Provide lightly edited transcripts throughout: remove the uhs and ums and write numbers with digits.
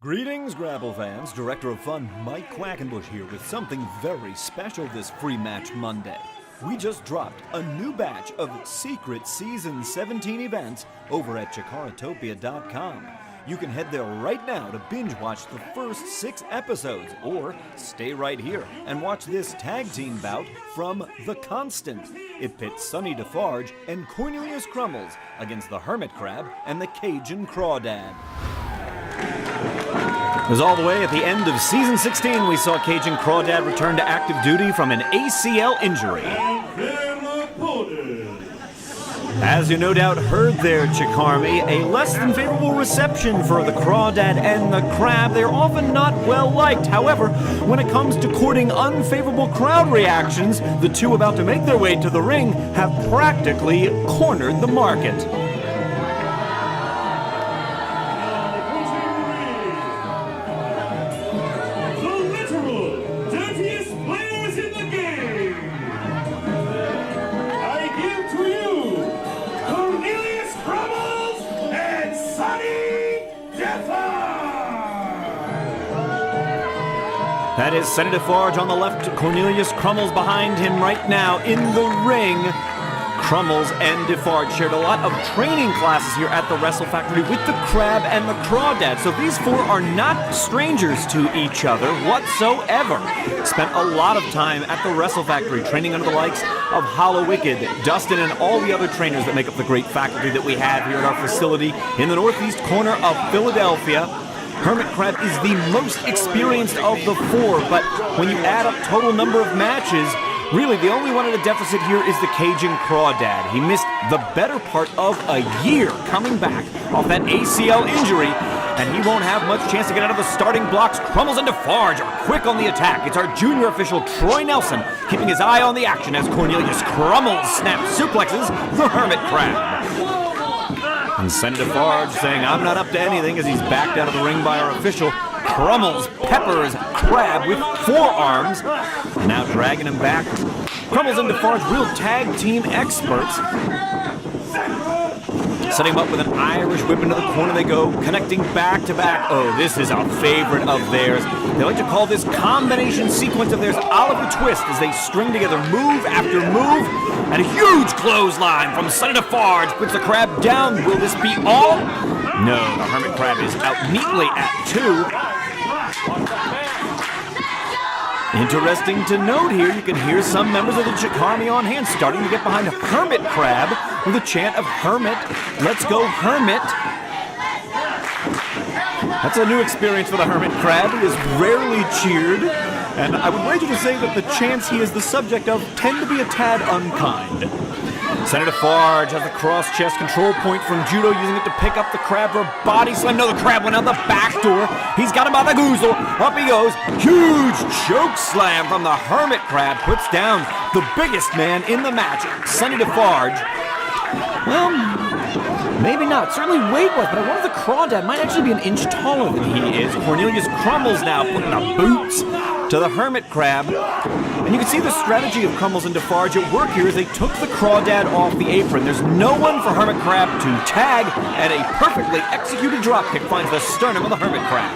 Greetings, Grapple fans. Director of Fun Mike Quackenbush here with something very special this free match Monday. We just dropped a new batch of secret Season 17 events over at CHIKARAtopia.com. You can head there right now to binge watch the first 6 episodes, or stay right here and watch this tag team bout from The Constant. It pits Sonny Defarge and Cornelius Crummels against the Hermit Crab and the Cajun Crawdad. It was all the way at the end of Season 16 we saw Cajun Crawdad return to active duty from an ACL injury. As you no doubt heard there, Chikarmi, a less than favorable reception for the Crawdad and the Crab. They're often not well liked. However, when it comes to courting unfavorable crowd reactions, the two about to make their way to the ring have practically cornered the market. That is Sonny Defarge on the left, Cornelius Crummels behind him right now in the ring. Crummels and Defarge shared a lot of training classes here at the Wrestle Factory with the Crab and the Crawdad, so these four are not strangers to each other whatsoever. Spent a lot of time at the Wrestle Factory training under the likes of Hollow Wicked, Dustin, and all the other trainers that make up the great faculty that we have here at our facility in the northeast corner of Philadelphia. Hermit Crab is the most experienced of the four, but when you add up total number of matches, really the only one at a deficit here is the Cajun Crawdad. He missed the better part of a year coming back off that ACL injury, and he won't have much chance to get out of the starting blocks. Crummels and Defarge are quick on the attack. It's our junior official, Troy Nelson, keeping his eye on the action as Cornelius Crummels snaps suplexes the Hermit Crab. And Sonny Defarge saying, "I'm not up to anything," as he's backed out of the ring by our official. Crummels peppers Crab with forearms, now dragging him back. Crummels and Defarge, real tag team experts. Setting him up with an Irish whip into the corner they go, connecting back to back. Oh, this is a favorite of theirs. They like to call this combination sequence of theirs Oliver Twist as they string together move after move. And a huge clothesline from Sonny Defarge puts the Crab down. Will this be all? No, the Hermit Crab is out neatly at 2. Interesting to note here, you can hear some members of the Chikarmi on hand starting to get behind Hermit Crab with a chant of Hermit, let's go Hermit. That's a new experience for the Hermit Crab. He is rarely cheered, and I would wager to say that the chants he is the subject of tend to be a tad unkind. Sonny Defarge has the cross-chest control point from Judo, using it to pick up the Crab for a body slam. No, the Crab went out the back door. He's got him by the goozle. Up he goes. Huge choke slam from the Hermit Crab. Puts down the biggest man in the match, Sonny Defarge. Well, maybe not. Certainly weight-wise, but I wonder if the Crawdad might actually be an inch taller than he is. Cornelius Crummels now putting the boots to the Hermit Crab. And you can see the strategy of Crummels and Defarge at work here as they took the Crawdad off the apron. There's no one for Hermit Crab to tag, and a perfectly executed dropkick finds the sternum of the Hermit Crab.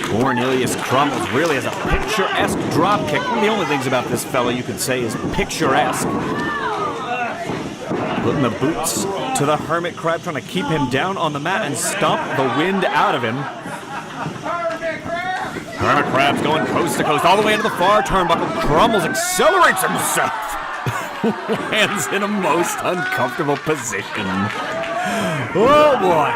Cornelius Crummels really has a picturesque dropkick. One of the only things about this fella you could say is picturesque. Putting the boots to the Hermit Crab, trying to keep him down on the mat and stomp the wind out of him. Hermit Crab's going coast to coast all the way into the far turnbuckle. Crummels accelerates himself. Lands in a most uncomfortable position. Oh boy.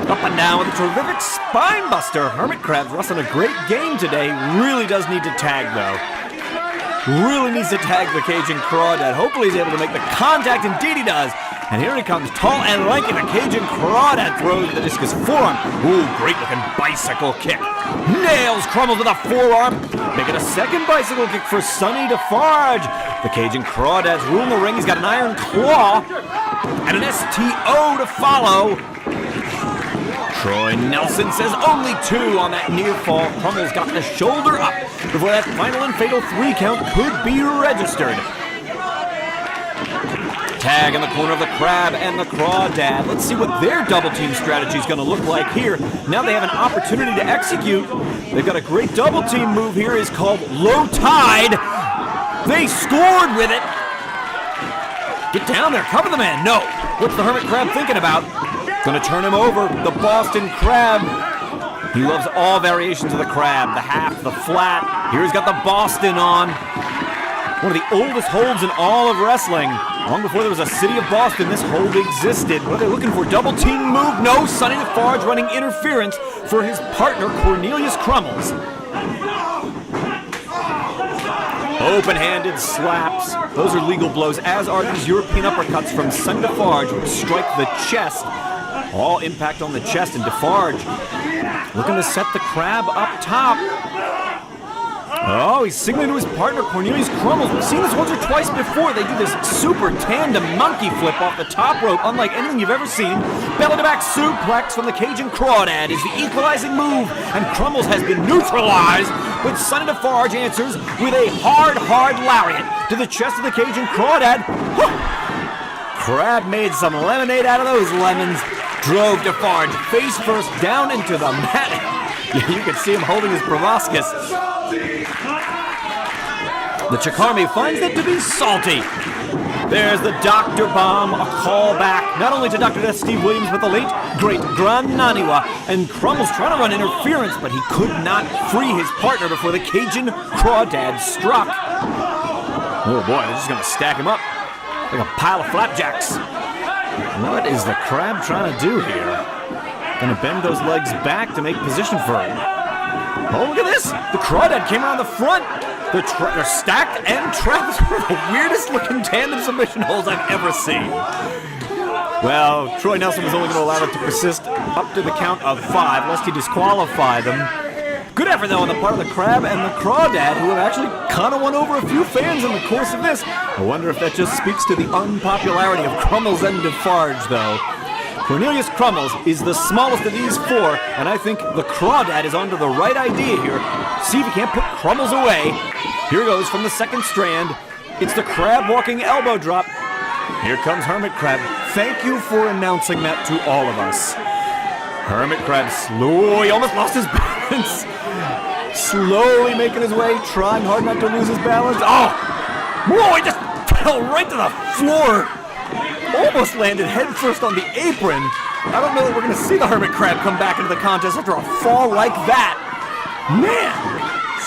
Up and down with a terrific spine buster. Hermit Crab's wrestling a great game today. Really does need to tag though. Really needs to tag the Cajun Crawdad. Hopefully he's able to make the contact. Indeed he does. And here he comes, tall and lanky. The Cajun Crawdad throws the discus forearm. Ooh, great looking bicycle kick. Nails Crummels with a forearm. Making a second bicycle kick for Sonny Defarge. The Cajun Crawdad's ruling the ring. He's got an iron claw and an STO to follow. Troy Nelson says only 2 on that near fall. Crummels got the shoulder up before that final and fatal 3 count could be registered. Tag in the corner of the Crab and the Crawdad. Let's see what their double team strategy is going to look like here. Now they have an opportunity to execute. They've got a great double team move here. It's called Low Tide. They scored with it. Get down there, cover the man. No. What's the Hermit Crab thinking about? Gonna turn him over. The Boston Crab. He loves all variations of the crab. The half, the flat. Here he's got the Boston on. One of the oldest holds in all of wrestling. Long before there was a city of Boston, this hold existed. What are they looking for? Double team move? No. Sonny Defarge running interference for his partner, Cornelius Crummels. Open-handed slaps. Those are legal blows, as are these European uppercuts from Sonny Defarge, which strike the chest. All impact on the chest, and Defarge looking to set the Crab up top. Oh, he's signaling to his partner, Cornelius Crummels. We've seen this once or twice before. They do this super tandem monkey flip off the top rope, unlike anything you've ever seen. Belly-to-back suplex from the Cajun Crawdad is the equalizing move, and Crummels has been neutralized, but Sonny Defarge answers with a hard lariat to the chest of the Cajun Crawdad. Crab made some lemonade out of those lemons. Drove Defarge face first down into the mat. You can see him holding his proboscis. The CHIKARA finds that to be salty. There's the Dr. Bomb, a callback not only to Dr. Death Steve Williams, but the late, great Gran Naniwa. And Crummels trying to run interference, but he could not free his partner before the Cajun Crawdad struck. Oh boy, they're just gonna stack him up like a pile of flapjacks. What is the Crab trying to do here? Gonna bend those legs back to make position for him. Oh, look at this! The Crawdad came around the front. They're stacked and trapped. One of the weirdest looking tandem submission holds I've ever seen. Well, Troy Nelson was only going to allow it to persist up to the count of 5, lest he disqualify them. Good effort, though, on the part of the Crab and the Crawdad, who have actually kind of won over a few fans in the course of this. I wonder if that just speaks to the unpopularity of Crummels and Defarge, though. Cornelius Crummels is the smallest of these 4, and I think the Crawdad is onto the right idea here. See if he can't put Crummels away. Here goes from the second strand. It's the Crab walking elbow drop. Here comes Hermit Crab. Thank you for announcing that to all of us. Hermit Crab slowly, almost lost his balance. Slowly making his way, trying hard not to lose his balance. Oh! Whoa, he just fell right to the floor. Almost landed headfirst on the apron. I don't know that we're going to see the Hermit Crab come back into the contest after a fall like that. Man!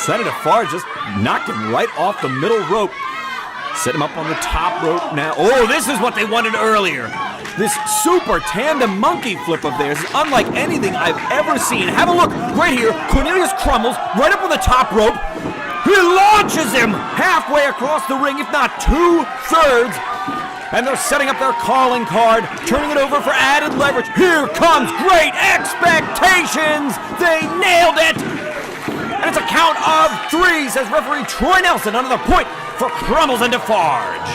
Sonny Defarge just knocked him right off the middle rope. Set him up on the top rope now. Oh, this is what they wanted earlier. This super tandem monkey flip of theirs is unlike anything I've ever seen. Have a look right here. Cornelius Crummels right up on the top rope. He launches him halfway across the ring, if not 2/3. And they're setting up their calling card, turning it over for added leverage. Here comes Great Expectations. They nailed it. And it's a count of 3, says referee Troy Nelson. Another point for Crummels and Defarge.